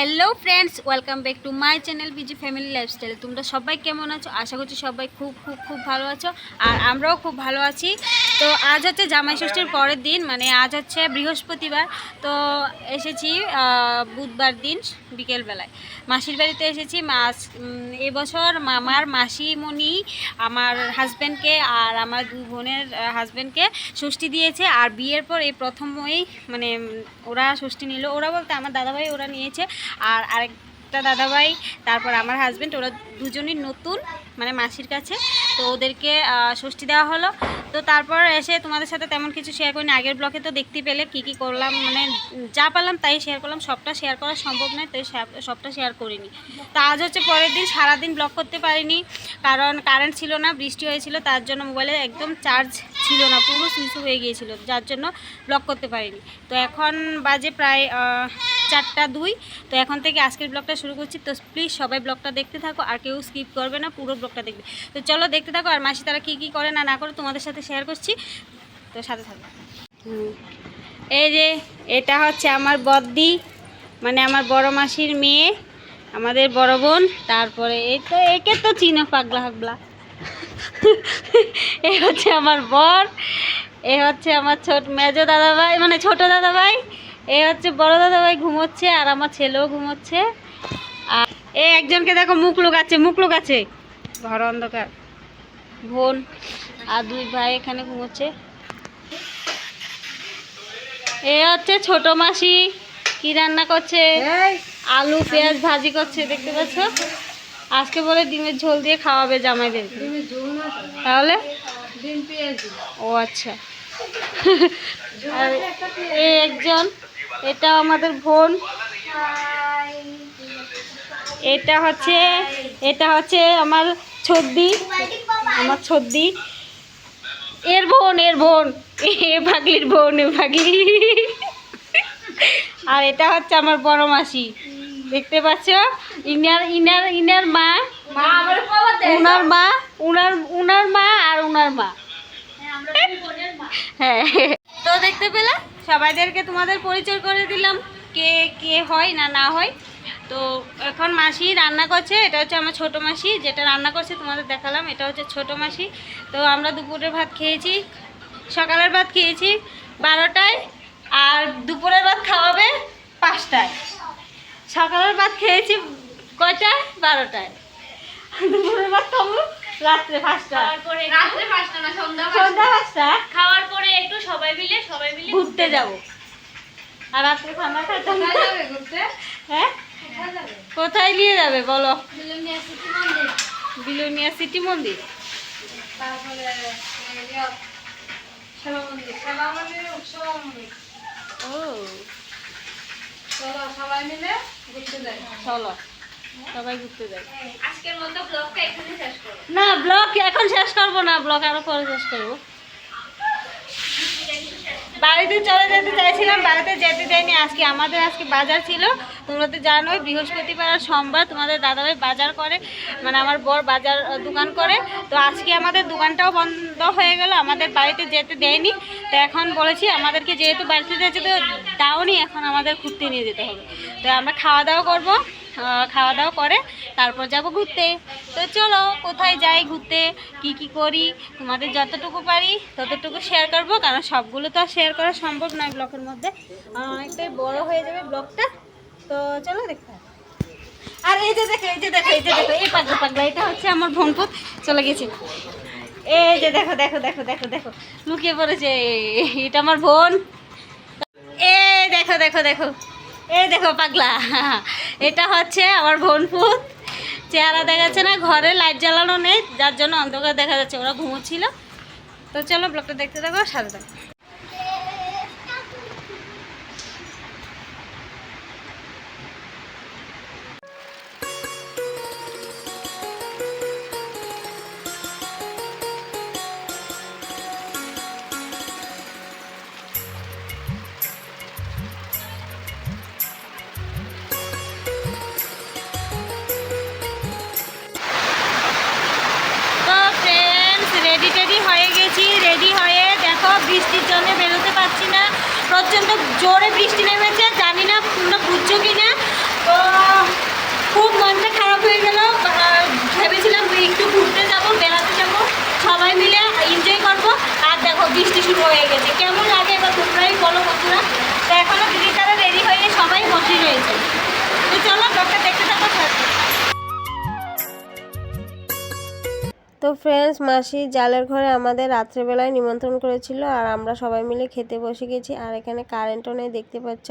Hello friends, welcome back to my channel busy family lifestyle. তোমরা সবাই কেমন আছো? আশা করছি সবাই খুব খুব খুব ভালো আছো, আর আমরাও খুব ভালো আছি। তো আজ হচ্ছে জামাই ষষ্ঠীর পরের দিন, মানে আজ হচ্ছে বৃহস্পতিবার। তো এসেছি বুধবার দিন বিকেলবেলায় মাসির বাড়িতে এসেছি। এবছর মামার মাসিমণি আমার হাজব্যান্ডকে আর আমার দুই বোনের হাজব্যান্ডকে ষষ্ঠী দিয়েছে। আর বিয়ের পর এই প্রথমই মানে ওরা ষষ্ঠী নিল। ওরা বলতে আমার দাদাভাই ওরা নিয়েছে, আর আরেকটা দাদাভাই, তারপর আমার হাজব্যান্ড, ওরা দুজনই নতুন মানে মাসির কাছে। তো ওদেরকে ষষ্ঠী দেওয়া হলো। তো তারপর এসে তোমাদের সাথে তেমন কিছু শেয়ার করিনি। আগের ব্লগে তো দেখতে পেলে কী করলাম, মানে যা পারলাম তাই শেয়ার করলাম। সবটা শেয়ার করা সম্ভব নয়, তাই সবটা শেয়ার করিনি। তো আজ হচ্ছে পরের দিন, সারাদিন ব্লগ করতে পারিনি কারণ কারেন্ট ছিল না, বৃষ্টি হয়েছিল, তার জন্য মোবাইলে একদম চার্জ ছিল না, পুরো সুইচ হয়ে গিয়েছিল, যার জন্য ব্লগ করতে পারিনি। তো এখন বাজে প্রায় 4টা 2। তো এখন থেকে আজকের ব্লগটা শুরু করছি। তো প্লিজ সবাই ব্লগটা দেখতে থাকো, আর কেউ স্কিপ করবে না, পুরো ব্লগটা দেখবে। তো চলো দেখতে থাকো, আর মাসি তারা কী করে না করে তোমাদের সাথে শেয়ার করছি, তো সাথে থাকো। এই যে এটা হচ্ছে আমার বদ্দি, মানে আমার বড় মাসির মেয়ে, আমাদের বড় বোন। তারপরে এই তো একে তো চিনো, পাগলা হাগলা। এই হচ্ছে আমার বর, এ হচ্ছে আমার মেজো দাদাভাই, মানে ছোট দাদাভাই। এ হচ্ছে বড় দাদাভাই ঘুমোচ্ছে, আর আমার ছেলেও ঘুমোচ্ছে। আর এই একজনকে দেখো মুখ লুকাচ্ছে, ঘর অন্ধকার। বোন আর দুই ভাই এখানে ঘুমোচ্ছে। এ হচ্ছে ছোট মাসি, কি রান্না করছে, আলু পেঁয়াজ ভাজি করছে, দেখতে পাচ্ছ। আজকে বলে ডিমের ঝোল দিয়ে খাওয়াবে জামাইদের। তাহলে ও আচ্ছা। আর এই একজন, এটা আমাদের বোন। এটা হচ্ছে আমার ছদ্দি, এর বোন এ ভাগলির বোন, এ ভাগলি। আর এটা হচ্ছে আমার বড় মাসি, দেখতে পাচ্ছ। ইনার মা, উনার মা আর উনার মা। হ্যাঁ, তো দেখতে পেলে সবাইদেরকে তোমাদের পরিচয় করে দিলাম, কে কে হয় না হয়। তো এখন মাসি রান্না করছে। এটা হচ্ছে আমার ছোট মাসি, যেটা রান্না করছে তোমাদের দেখালাম, এটা হচ্ছে ছোট মাসি। তো আমরা দুপুরের ভাত খেয়েছি, সকালের ভাত খেয়েছি 12টায়, আর দুপুরের ভাত খাওয়াবে 5টায়। সকালের ভাত খেয়েছি কয়টায়? 12টায়। দুপুরের ভাত খাবো রাত্রে 5টা, না সন্ধ্যা 5টা। খাওয়ার পরে একটু সবাই মিলে ঘুরতে যাব, আর রাত্রে খানা খাইতে ঘুরতে। হ্যাঁ, কোথায় নিয়ে যাবে বলো? বিলোনিয়া সিটি মন্দির, তারপরে ও চলো সবাই মিলে ঘুরতে যাই। চলো সবাই ঘুরতে যাই। আজকের মতো ব্লগটা এখানে শেষ করব না, ব্লগ এখন শেষ করব না, ব্লগ আরো পরে শেষ করব। বাড়িতে চলে যেতে চাইছিলাম, বাড়িতে যেতে চাইনি। আজকে বাজার ছিল, তোমরা তো জানোই বৃহস্পতিবার আর সোমবার তোমাদের দাদাভাই বাজার করে, মানে আমার বর বাজার দোকান করে। তো আজকে আমাদের দোকানটাও বন্ধ হয়ে গেল, আমাদের বাড়িতে যেতে দেয়নি। তো এখন বলেছি আমাদেরকে যেহেতু বাড়িতে যেতে দাওনি, এখন আমাদের ঘুরতে নিয়ে যেতে হবে। তো আমরা খাওয়া দাওয়া করবো, খাওয়া দাওয়া করে তারপর যাব ঘুরতে। তো চলো কোথায় যাই ঘুরতে, কি করি, তোমাদের যতটুকু পারি ততটুকু শেয়ার করব, কারণ সবগুলো তো আর শেয়ার করা সম্ভব নয় ব্লগের মধ্যে, অনেকটাই বড় হয়ে যাবে ব্লগটা। তো চলো দেখতে। আর এই যে দেখো এই পাগলা, এটা হচ্ছে আমার বোনপুত, চলে গেছে। এই যে দেখো লুকিয়ে পড়েছে, এটা আমার বোন। এই দেখো পাগলা, এটা হচ্ছে আমার বোনপুত। চেহারা দেখাচ্ছে না, ঘরে লাইট জ্বালানো নেই, যার জন্য অন্ধকার দেখা যাচ্ছে, ওরা ঘুমোচ্ছিল। তো চলো ব্লগটা দেখতে থাকো, সাথে থাকো। রেডি হয়ে দেখো, বৃষ্টির জন্য বেরোতে পারছি না, প্রচণ্ড জোরে বৃষ্টি নেমেছে, জানি না তোমরা বুঝছো কি না। তো তো ফ্রেন্ডস, মাসি জালের ঘরে আমাদের রাত্রেবেলায় নিমন্ত্রণ করেছিল আর আমরা সবাই মিলে খেতে বসে গেছি। আর এখানে কারেন্টও নেই, দেখতে পাচ্ছ।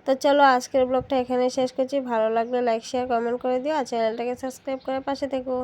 তো চলো আজকের ব্লগটা এখানে শেষ করছি। ভালো লাগলে লাইক শেয়ার কমেন্ট করে দিও আর চ্যানেলটাকে সাবস্ক্রাইব করে পাশে থেকো।